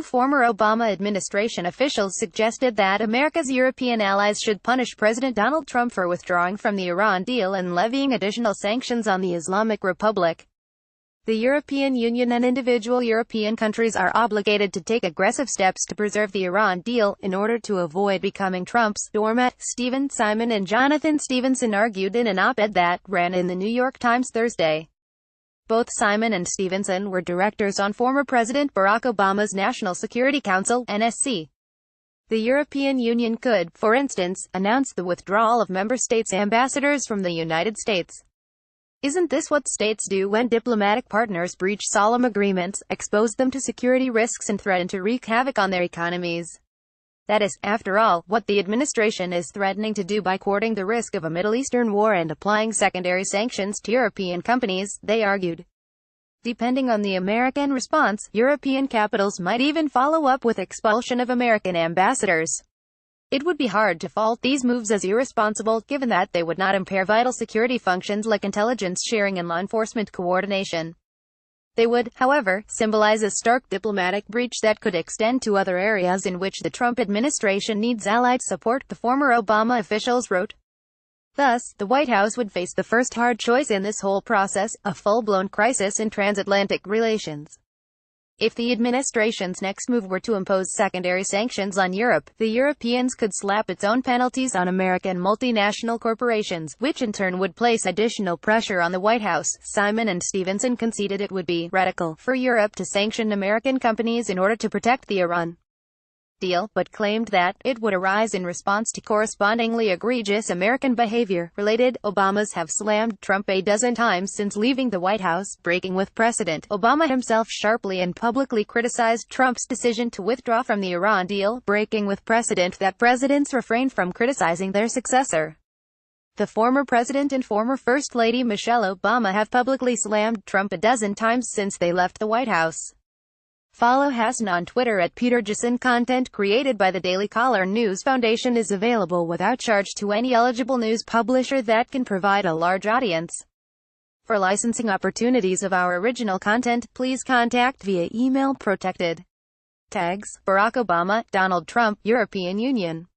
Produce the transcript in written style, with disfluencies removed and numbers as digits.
Two former Obama administration officials suggested that America's European allies should punish President Donald Trump for withdrawing from the Iran deal and levying additional sanctions on the Islamic Republic. The European Union and individual European countries are obligated to take aggressive steps to preserve the Iran deal, in order to avoid becoming Trump's doormat, Stephen Simon and Jonathan Stevenson argued in an op-ed that ran in the New York Times Thursday. Both Simon and Stevenson were directors on former President Barack Obama's National Security Council, NSC. The European Union could, for instance, announce the withdrawal of member states' ambassadors from the United States. Isn't this what states do when diplomatic partners breach solemn agreements, expose them to security risks and threaten to wreak havoc on their economies? That is, after all, what the administration is threatening to do by courting the risk of a Middle Eastern war and applying secondary sanctions to European companies, they argued. Depending on the American response, European capitals might even follow up with expulsion of American ambassadors. It would be hard to fault these moves as irresponsible, given that they would not impair vital security functions like intelligence sharing and law enforcement coordination. They would, however, symbolize a stark diplomatic breach that could extend to other areas in which the Trump administration needs allied support, the former Obama officials wrote. Thus, the White House would face the first hard choice in this whole process, a full-blown crisis in transatlantic relations. If the administration's next move were to impose secondary sanctions on Europe, the Europeans could slap its own penalties on American multinational corporations, which in turn would place additional pressure on the White House. Simon and Stevenson conceded it would be radical for Europe to sanction American companies in order to protect the Iran deal, but claimed that it would arise in response to correspondingly egregious American behavior. Related, Obamas have slammed Trump a dozen times since leaving the White House, breaking with precedent. Obama himself sharply and publicly criticized Trump's decision to withdraw from the Iran deal, breaking with precedent that presidents refrain from criticizing their successor. The former president and former First Lady Michelle Obama have publicly slammed Trump a dozen times since they left the White House. Follow Hassan on Twitter at Peter Jason. Content created by the Daily Caller News Foundation is available without charge to any eligible news publisher that can provide a large audience. For licensing opportunities of our original content, please contact via email. Protected. Tags: Barack Obama, Donald Trump, European Union.